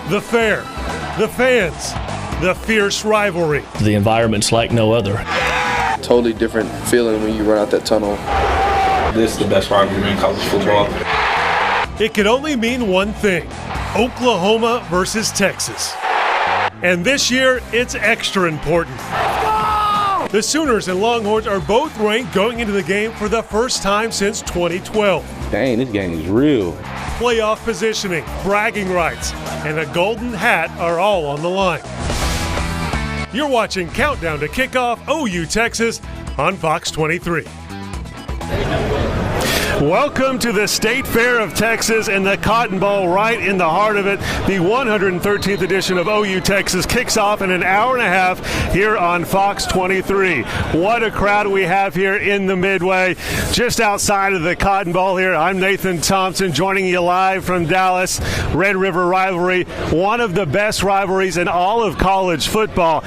The fair, the fans, the fierce rivalry. The environment's like no other. Totally different feeling when you run out that tunnel. This is the best rivalry in college football. It could only mean one thing: Oklahoma versus Texas. And this year, it's extra important. The Sooners and Longhorns are both ranked going into the game for the first time since 2012. Dang, this game is real. Playoff positioning, bragging rights, and a golden hat are all on the line. You're watching Countdown to Kickoff, OU Texas, on Fox 23. Welcome to the State Fair of Texas and the Cotton Bowl right in the heart of it. The 113th edition of OU Texas kicks off in an hour and a half here on Fox 23. What a crowd we have here in the Midway, just outside of the Cotton Bowl here. I'm Nathan Thompson, joining you live from Dallas. Red River rivalry, one of the best rivalries in all of college football.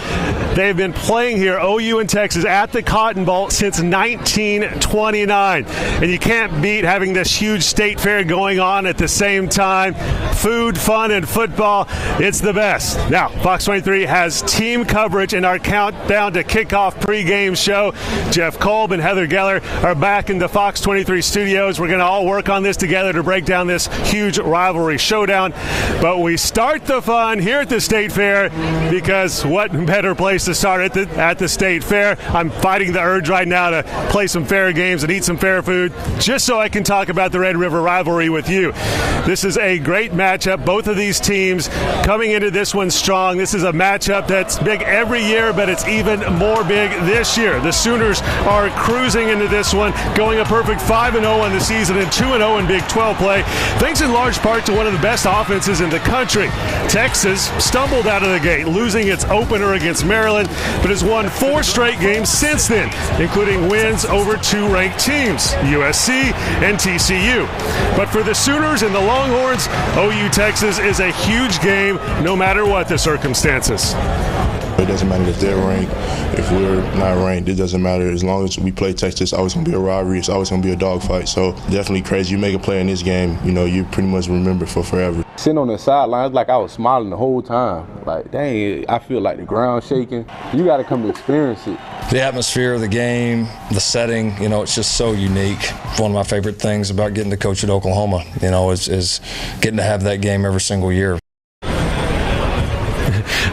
They've been playing here, OU and Texas, at the Cotton Bowl since 1929. And you can't beat having this huge state fair going on at the same time. Food, fun, and football, it's the best. Now, Fox 23 has team coverage in our Countdown to Kickoff pregame show. Jeff Kolb and Heather Geller are back in the Fox 23 studios. We're going to all work on this together to break down this huge rivalry showdown. But we start the fun here at the State Fair, because what better place to start at the State Fair? I'm fighting the urge right now to play some fair games and eat some fair food, just so I can talk about the Red River rivalry with you. This is a great matchup. Both of these teams coming into this one strong. This is a matchup that's big every year, but it's even more big this year. The Sooners are cruising into this one, going a perfect 5-0 on the season and 2-0 in Big 12 play, thanks in large part to one of the best offenses in the country. Texas stumbled out of the gate, losing its opener against Maryland, but has won 4 straight games since then, including wins over 2 ranked teams, USC and TCU. But for the Sooners and the Longhorns, OU Texas is a huge game, no matter what the circumstances. It doesn't matter if they're ranked, if we're not ranked, it doesn't matter. As long as we play Texas, it's always going to be a rivalry. It's always going to be a dogfight. So definitely crazy. You make a play in this game, you pretty much remember for forever. Sitting on the sidelines, like I was smiling the whole time. Like, dang, I feel like the ground shaking. You got to come to experience it. The atmosphere of the game, the setting, it's just so unique. One of my favorite things about getting to coach at Oklahoma, is getting to have that game every single year.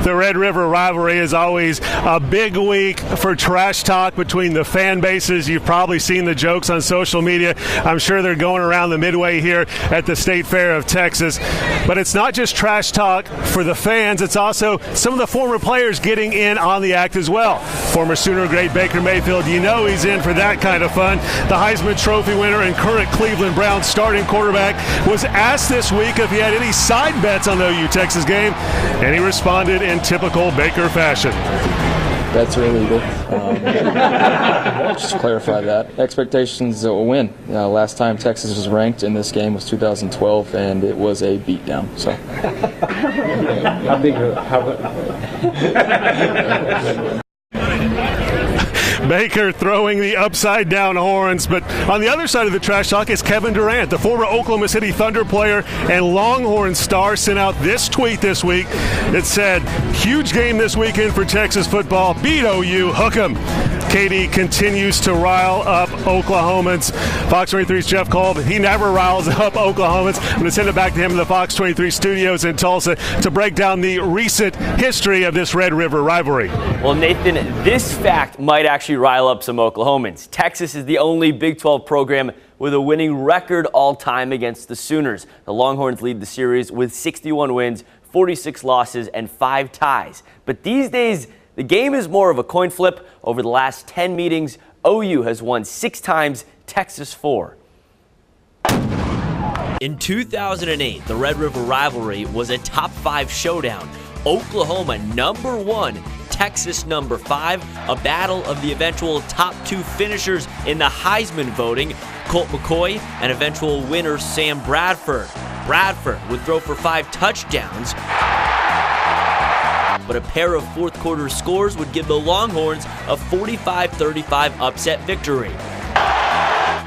The Red River rivalry is always a big week for trash talk between the fan bases. You've probably seen the jokes on social media. I'm sure they're going around the Midway here at the State Fair of Texas. But it's not just trash talk for the fans. It's also some of the former players getting in on the act as well. Former Sooner great Baker Mayfield, he's in for that kind of fun. The Heisman Trophy winner and current Cleveland Browns starting quarterback was asked this week if he had any side bets on the OU Texas game, and he responded in typical Baker fashion. Bets are illegal. Just to clarify that. Expectations will win. Last time Texas was ranked in this game was 2012, and it was a beatdown. So. Baker throwing the upside-down horns. But on the other side of the trash talk is Kevin Durant, the former Oklahoma City Thunder player and Longhorn star, sent out this tweet this week that said, "Huge game this weekend for Texas football. Beat OU, hook 'em." KD continues to rile up Oklahomans. Fox 23's Jeff Kolb, he never riles up Oklahomans. I'm going to send it back to him in the Fox 23 studios in Tulsa to break down the recent history of this Red River rivalry. Well, Nathan, this fact might actually rile up some Oklahomans. Texas is the only Big 12 program with a winning record all-time against the Sooners. The Longhorns lead the series with 61 wins, 46 losses, and 5 ties. But these days, the game is more of a coin flip. Over the last 10 meetings, OU has won 6 times, Texas 4. In 2008, the Red River rivalry was a top 5 showdown. Oklahoma #1, Texas #5, a battle of the eventual top 2 finishers in the Heisman voting, Colt McCoy and eventual winner Sam Bradford. Bradford would throw for 5 touchdowns, but a pair of fourth quarter scores would give the Longhorns a 45-35 upset victory.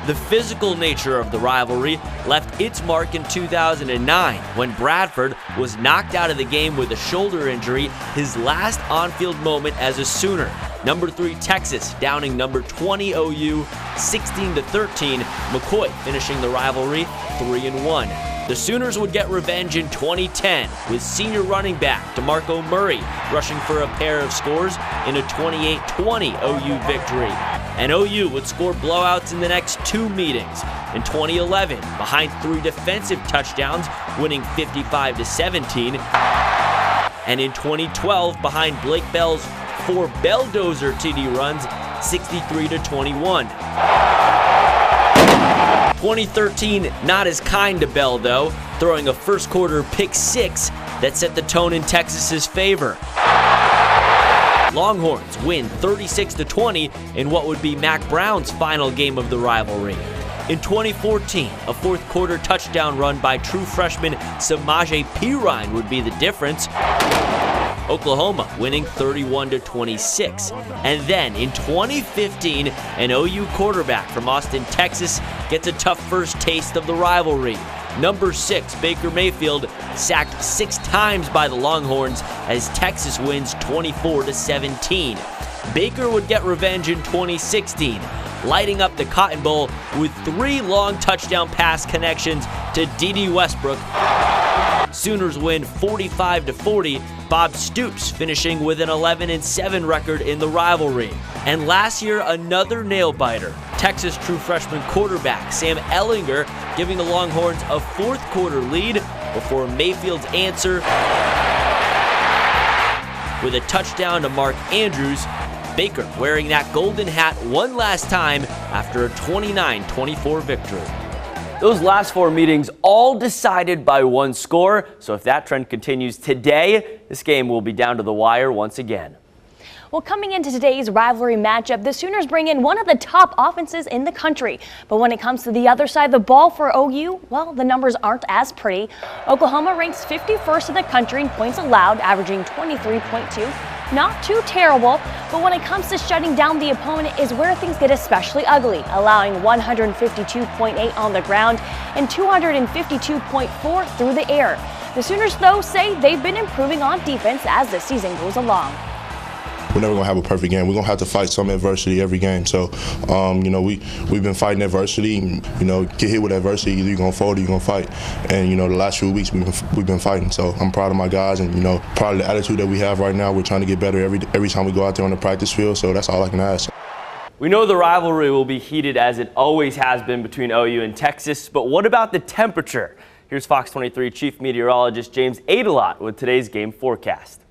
The physical nature of the rivalry left its mark in 2009 when Bradford was knocked out of the game with a shoulder injury, his last on-field moment as a Sooner. Number 3 Texas downing number 20 OU 16-13, McCoy finishing the rivalry 3-1. The Sooners would get revenge in 2010 with senior running back DeMarco Murray rushing for a pair of scores in a 28-20 OU victory. And OU would score blowouts in the next 2 meetings. In 2011, behind 3 defensive touchdowns, winning 55-17. And in 2012, behind Blake Bell's 4 Belldozer TD runs, 63-21. 2013, not as kind to Bell though, throwing a first quarter pick 6 that set the tone in Texas's favor. Longhorns win 36-20 in what would be Mac Brown's final game of the rivalry. In 2014, a fourth quarter touchdown run by true freshman Samaje Perine would be the difference. Oklahoma winning 31-26. And then in 2015, an OU quarterback from Austin, Texas gets a tough first taste of the rivalry. Number 6, Baker Mayfield, sacked 6 times by the Longhorns as Texas wins 24-17. Baker would get revenge in 2016, lighting up the Cotton Bowl with 3 long touchdown pass connections to D.D. Westbrook. Sooners win 45-40, Bob Stoops finishing with an 11-7 record in the rivalry. And last year, another nail-biter. Texas true freshman quarterback Sam Ehlinger giving the Longhorns a fourth quarter lead before Mayfield's answer with a touchdown to Mark Andrews. Baker wearing that golden hat one last time after a 29-24 victory. Those last 4 meetings all decided by 1 score, so if that trend continues today, this game will be down to the wire once again. Well, coming into today's rivalry matchup, the Sooners bring in one of the top offenses in the country. But when it comes to the other side of the ball for OU, well, the numbers aren't as pretty. Oklahoma ranks 51st in the country in points allowed, averaging 23.2. Not too terrible, but when it comes to shutting down the opponent is where things get especially ugly, allowing 152.8 on the ground and 252.4 through the air. The Sooners, though, say they've been improving on defense as the season goes along. We're never going to have a perfect game. We're going to have to fight some adversity every game. So, we've been fighting adversity. Get hit with adversity, either you're going to fold or you're going to fight. And, the last few weeks we've been fighting. So I'm proud of my guys and, proud of the attitude that we have right now. We're trying to get better every time we go out there on the practice field. So that's all I can ask. We know the rivalry will be heated as it always has been between OU and Texas, but what about the temperature? Here's Fox 23 Chief Meteorologist James Adelot with today's game forecast.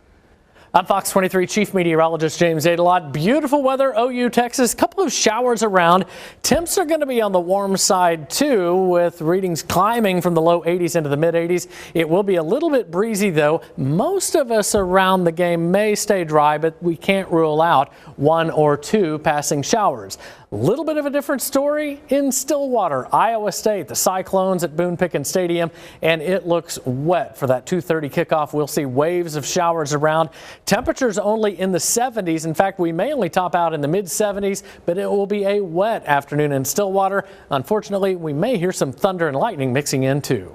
I'm Fox 23 Chief Meteorologist James Adelot. Beautiful weather, OU, Texas. Couple of showers around. Temps are going to be on the warm side, too, with readings climbing from the low 80s into the mid 80s. It will be a little bit breezy, though. Most of us around the game may stay dry, but we can't rule out 1 or 2 passing showers. A little bit of a different story in Stillwater, Iowa State. The Cyclones at Boone Pickens Stadium, and it looks wet for that 2:30 kickoff. We'll see waves of showers around. Temperatures only in the 70s. In fact, we may only top out in the mid 70s, but it will be a wet afternoon in Stillwater. Unfortunately, we may hear some thunder and lightning mixing in too.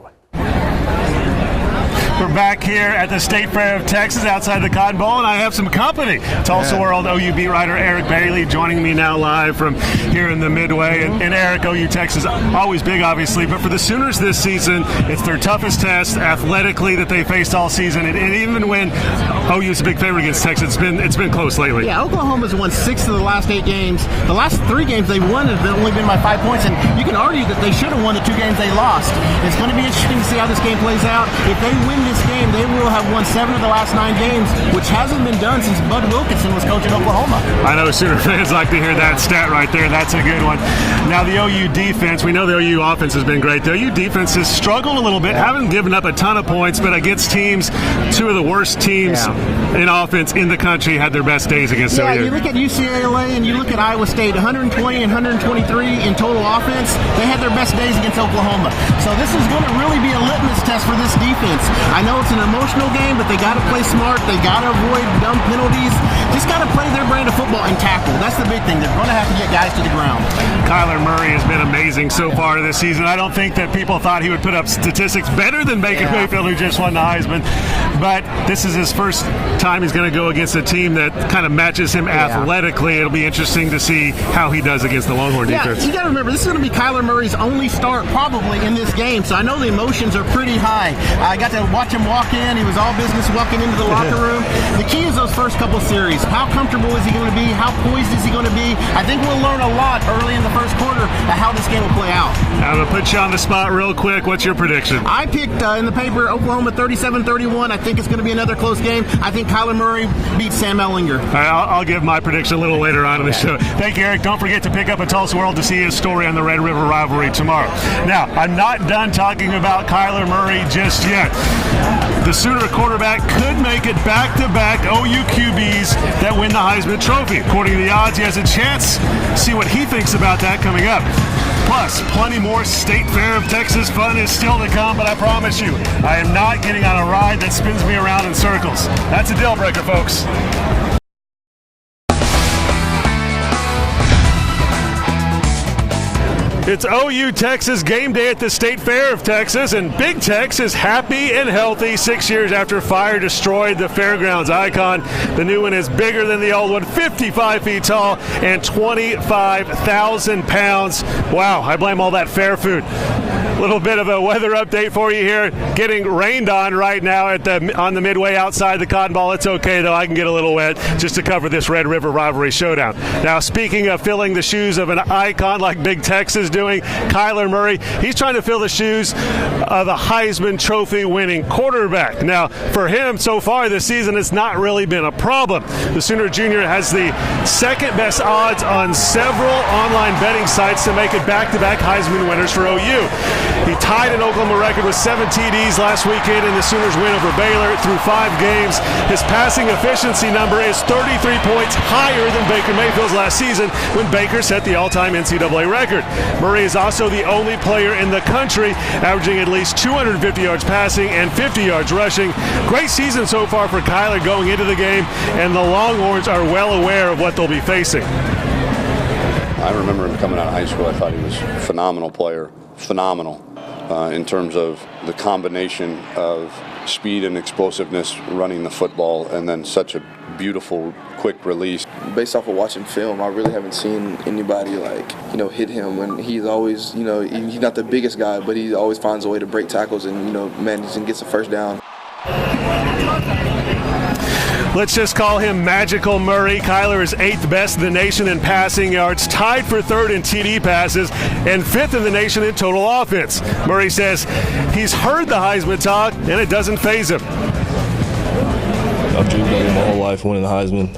We're back here at the State Fair of Texas outside the Cotton Bowl, and I have some company. Tulsa World OU beat writer Eric Bailey joining me now live from here in the Midway. And Eric, OU Texas, always big, obviously, but for the Sooners this season, it's their toughest test athletically that they faced all season. And even when OU's a big favorite against Texas, it's been close lately. Yeah, Oklahoma's won 6 of the last 8 games. The last 3 games they won have only been by 5 points, and you can argue that they should have won the 2 games they lost. It's going to be interesting to see how this game plays out. If they win this game, they will have won 7 of the last 9 games, which hasn't been done since Bud Wilkinson was coaching Oklahoma. I know Sooner fans like to hear that stat right there. That's a good one. Now the OU defense, we know the OU offense has been great. The OU defense has struggled a little bit, haven't given up a ton of points, but against teams, 2 of the worst teams in offense in the country had their best days against OU. Yeah, you look at UCLA and you look at Iowa State, 120 and 123 in total offense. They had their best days against Oklahoma. So this is going to really be a litmus test for this defense. defense. I know it's an emotional game, but they got to play smart. They got to avoid dumb penalties. Just got to play their brand of football and tackle. That's the big thing. They're going to have to get guys to the ground. Kyler Murray has been amazing so far this season. I don't think that people thought he would put up statistics better than Baker Mayfield, who just won the Heisman. But this is his first time he's going to go against a team that kind of matches him athletically. It'll be interesting to see how he does against the Longhorn defense. You got to remember, this is going to be Kyler Murray's only start probably in this game, so I know the emotions are pretty high. I got to watch him walk in. He was all business walking into the locker room. The key is those first couple series. How comfortable is he going to be? How poised is he going to be? I think we'll learn a lot early in the first quarter of how this game will play out. I'm going to put you on the spot real quick. What's your prediction? I picked in the paper Oklahoma 37-31. I think it's going to be another close game. I think Kyler Murray beats Sam Ehlinger. All right, I'll give my prediction a little later on in the show. Thank you, Eric. Don't forget to pick up a Tulsa World to see his story on the Red River rivalry tomorrow. Now, I'm not done talking about Kyler Murray just yet. The Sooner quarterback could make it back-to-back OU QBs that win the Heisman Trophy. According to the odds, he has a chance. See what he thinks about that coming up. Plus, plenty more State Fair of Texas fun is still to come, but I promise you, I am not getting on a ride that spins me around in circles. That's a deal breaker, folks. It's OU Texas game day at the State Fair of Texas, and Big Tex is happy and healthy 6 years after fire destroyed the fairgrounds icon. The new one is bigger than the old one, 55 feet tall and 25,000 pounds. Wow, I blame all that fair food. A little bit of a weather update for you here. Getting rained on right now on the midway outside the Cotton Bowl. It's okay, though. I can get a little wet just to cover this Red River rivalry showdown. Now, speaking of filling the shoes of an icon like Big Tex is doing, Kyler Murray, he's trying to fill the shoes of a Heisman Trophy winning quarterback. Now, for him, so far this season, it's not really been a problem. The Sooner Jr. has the second best odds on several online betting sites to make it back-to-back Heisman winners for OU. He tied an Oklahoma record with 7 TDs last weekend in the Sooners' win over Baylor through 5 games. His passing efficiency number is 33 points higher than Baker Mayfield's last season when Baker set the all-time NCAA record. Murray is also the only player in the country averaging at least 250 yards passing and 50 yards rushing. Great season so far for Kyler going into the game, and the Longhorns are well aware of what they'll be facing. I remember him coming out of high school. I thought he was a phenomenal player, phenomenal in terms of the combination of speed and explosiveness running the football, and then such a beautiful, quick release. Based off of watching film, I really haven't seen anybody hit him when he's always, he's not the biggest guy, but he always finds a way to break tackles and, manages and gets a first down. Let's just call him Magical Murray. Kyler is 8th best in the nation in passing yards, tied for 3rd in TD passes, and 5th in the nation in total offense. Murray says he's heard the Heisman talk, and it doesn't faze him. I've dreamed of it my whole life, winning the Heisman,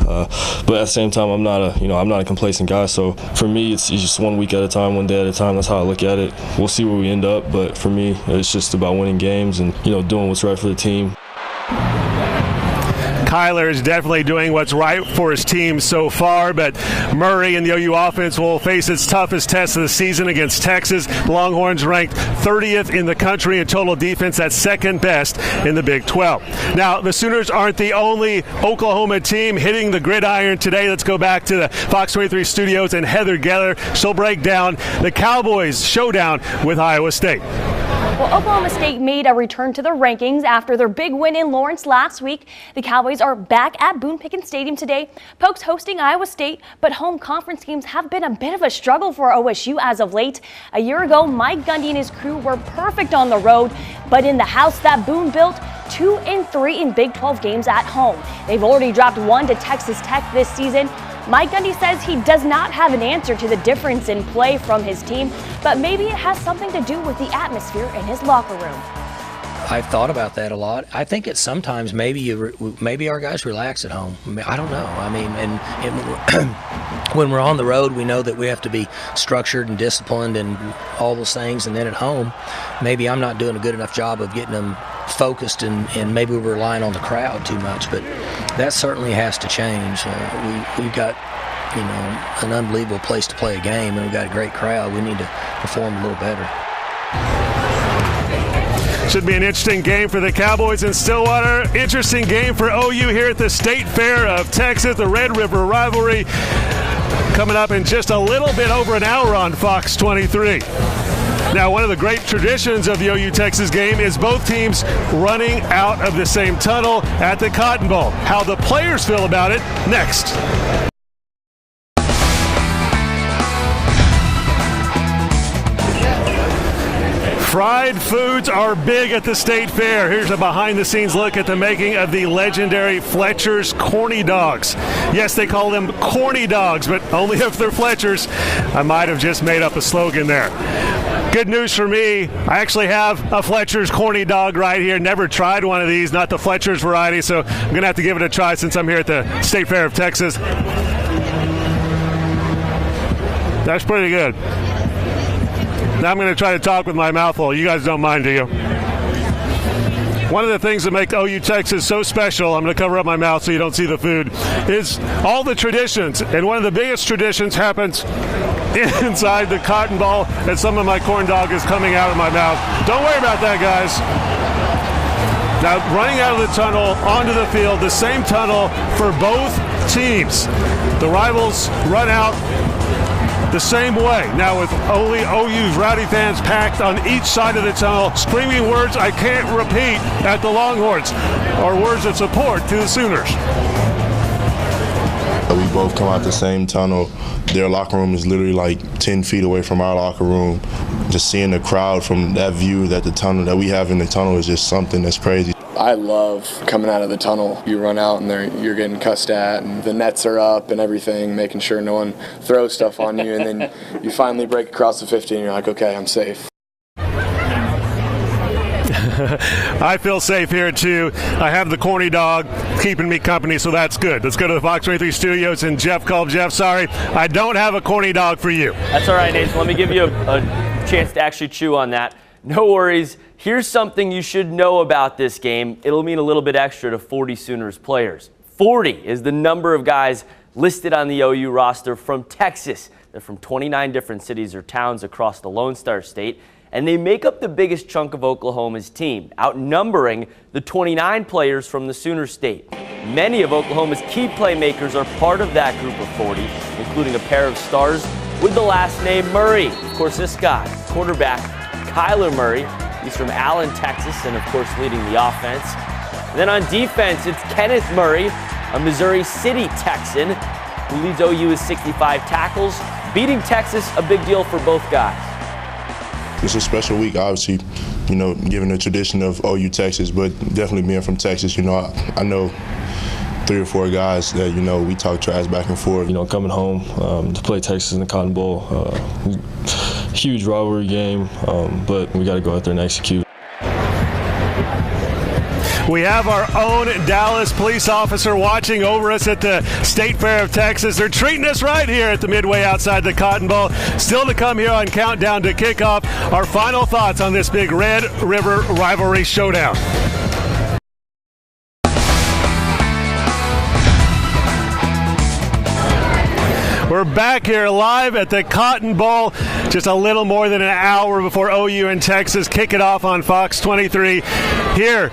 but at the same time, I'm not a complacent guy. So for me, it's just 1 week at a time, 1 day at a time. That's how I look at it. We'll see where we end up, but for me, it's just about winning games and doing what's right for the team. Kyler is definitely doing what's right for his team so far, but Murray and the OU offense will face its toughest test of the season against Texas. The Longhorns ranked 30th in the country in total defense. That's 2nd best in the Big 12. Now, the Sooners aren't the only Oklahoma team hitting the gridiron today. Let's go back to the Fox 23 studios and Heather Geller. She'll break down the Cowboys' showdown with Iowa State. Well, Oklahoma State made a return to the rankings after their big win in Lawrence last week. The Cowboys are back at Boone Pickens Stadium today. Pokes hosting Iowa State, but home conference games have been a bit of a struggle for OSU as of late. A year ago, Mike Gundy and his crew were perfect on the road, but in the house that Boone built, 2-3 in Big 12 games at home. They've already dropped 1 to Texas Tech this season. Mike Gundy says he does not have an answer to the difference in play from his team, but maybe it has something to do with the atmosphere in his locker room. I've thought about that a lot. I think it's sometimes maybe our guys relax at home. I don't know. When we're on the road, we know that we have to be structured and disciplined and all those things. And then at home, maybe I'm not doing a good enough job of getting them focused, and maybe we're relying on the crowd too much. But that certainly has to change. We've got an unbelievable place to play a game, and we've got a great crowd. We need to perform a little better. Should be an interesting game for the Cowboys in Stillwater. Interesting game for OU here at the State Fair of Texas, the Red River rivalry. Coming up in just a little bit over an hour on Fox 23. Now, one of the great traditions of the OU Texas game is both teams running out of the same tunnel at the Cotton Bowl. How the players feel about it, next. Fried foods are big at the State Fair. Here's a behind-the-scenes look at the making of the legendary Fletcher's Corny Dogs. Yes, they call them corny dogs, but only if they're Fletcher's. I might have just made up a slogan there. Good news for me, I actually have a Fletcher's Corny Dog right here. Never tried one of these, not the Fletcher's variety, so I'm going to have to give it a try since I'm here at the State Fair of Texas. That's pretty good. Now I'm going to try to talk with my mouth full. You guys don't mind, do you? One of the things that make OU Texas so special, I'm going to cover up my mouth so you don't see the food, is all the traditions. And one of the biggest traditions happens inside the Cotton Bowl, and some of my corn dog is coming out of my mouth. Don't worry about that, guys. Now, running out of the tunnel onto the field, the same tunnel for both teams. The rivals run out the same way. Now with only OU's rowdy fans packed on each side of the tunnel, screaming words I can't repeat at the Longhorns, or words of support to the Sooners. We both come out the same tunnel. Their locker room is literally like 10 feet away from our locker room. Just seeing the crowd from that view that the tunnel that we have in the tunnel is just something that's crazy. I love coming out of the tunnel. You run out and you're getting cussed at, and the nets are up and everything, making sure no one throws stuff on you, and then you finally break across the 50 and you're like, okay, I'm safe. I feel safe here too. I have the corny dog keeping me company, so that's good. Let's go to the Fox 23 studios and Jeff called. Jeff, sorry, I don't have a corny dog for you. That's all right, Nate. So let me give you a chance to actually chew on that. No worries. Here's something you should know about this game. It'll mean a little bit extra to 40 Sooners players. 40 is the number of guys listed on the OU roster from Texas. They're from 29 different cities or towns across the Lone Star State, and they make up the biggest chunk of Oklahoma's team, outnumbering the 29 players from the Sooner State. Many of Oklahoma's key playmakers are part of that group of 40, including a pair of stars with the last name Murray. Of course, this guy, quarterback Kyler Murray. He's from Allen, Texas, and of course leading the offense. And then on defense, it's Kenneth Murray, a Missouri City Texan, who leads OU with 65 tackles. Beating Texas, a big deal for both guys. It's a special week, obviously, you know, given the tradition of OU Texas, but definitely being from Texas, you know, I know 3 or 4 guys that, you know, we talk trash back and forth. You know, coming home to play Texas in the Cotton Bowl, huge rivalry game, but we got to go out there and execute. We have our own Dallas police officer watching over us at the State Fair of Texas. They're treating us right here at the Midway outside the Cotton Bowl. Still to come here on Countdown to Kickoff, our final thoughts on this big Red River rivalry showdown. We're back here live at the Cotton Bowl, just a little more than an hour before OU and Texas kick it off on Fox 23 here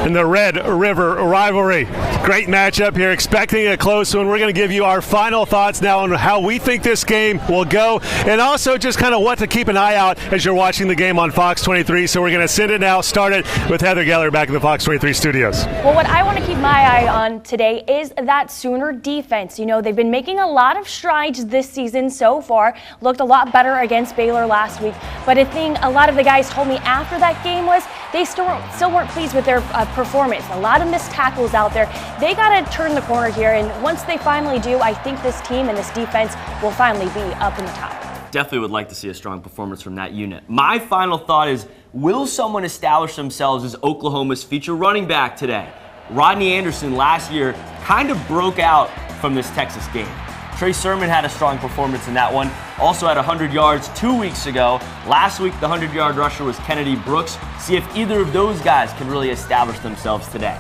in the Red River rivalry. Great matchup here, expecting a close one. We're going to give you our final thoughts now on how we think this game will go, and also just kind of what to keep an eye out as you're watching the game on Fox 23. So we're going to send it now, start it with Heather Geller back in the Fox 23 studios. Well, what I want to keep my eye on today is that Sooner defense. You know, they've been making a lot of strides this season so far, looked a lot better against Baylor last week, but a thing a lot of the guys told me after that game was they still weren't pleased with their performance. A lot of missed tackles out there. They got to turn the corner here, and once they finally do, I think this team and this defense will finally be up in the top. Definitely would like to see a strong performance from that unit. My final thought is, will someone establish themselves as Oklahoma's feature running back today? Rodney Anderson last year kind of broke out from this Texas game. Trey Sermon had a strong performance in that one. Also had 100 yards 2 weeks ago. Last week, the 100-yard rusher was Kennedy Brooks. See if either of those guys can really establish themselves today.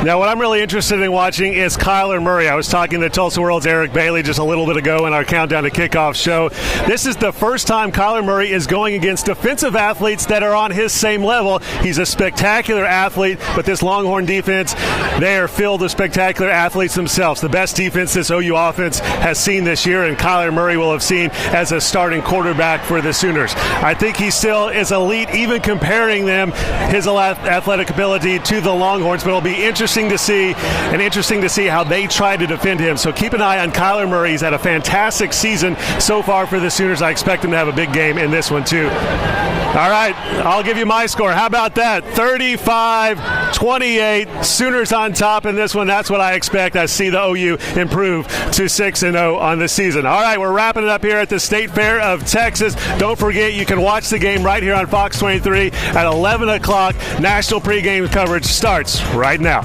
Now, what I'm really interested in watching is Kyler Murray. I was talking to Tulsa World's Eric Bailey just a little bit ago in our Countdown to Kickoff show. This is the first time Kyler Murray is going against defensive athletes that are on his same level. He's a spectacular athlete, but this Longhorn defense, they are filled with spectacular athletes themselves. The best defense this OU offense has seen this year, and Kyler Murray will have seen as a starting quarterback for the Sooners. I think he still is elite, even comparing them, his athletic ability to the Longhorns, but it'll be interesting to see how they try to defend him. So keep an eye on Kyler Murray. He's had a fantastic season so far for the Sooners. I expect him to have a big game in this one too. All right, I'll give you my score. How about that? 35-28. Sooners on top in this one. That's what I expect. I see the OU improve to 6-0 on the season. All right, we're wrapping it up here at the State Fair of Texas. Don't forget, you can watch the game right here on Fox 23 at 11 o'clock. National pregame coverage starts right now.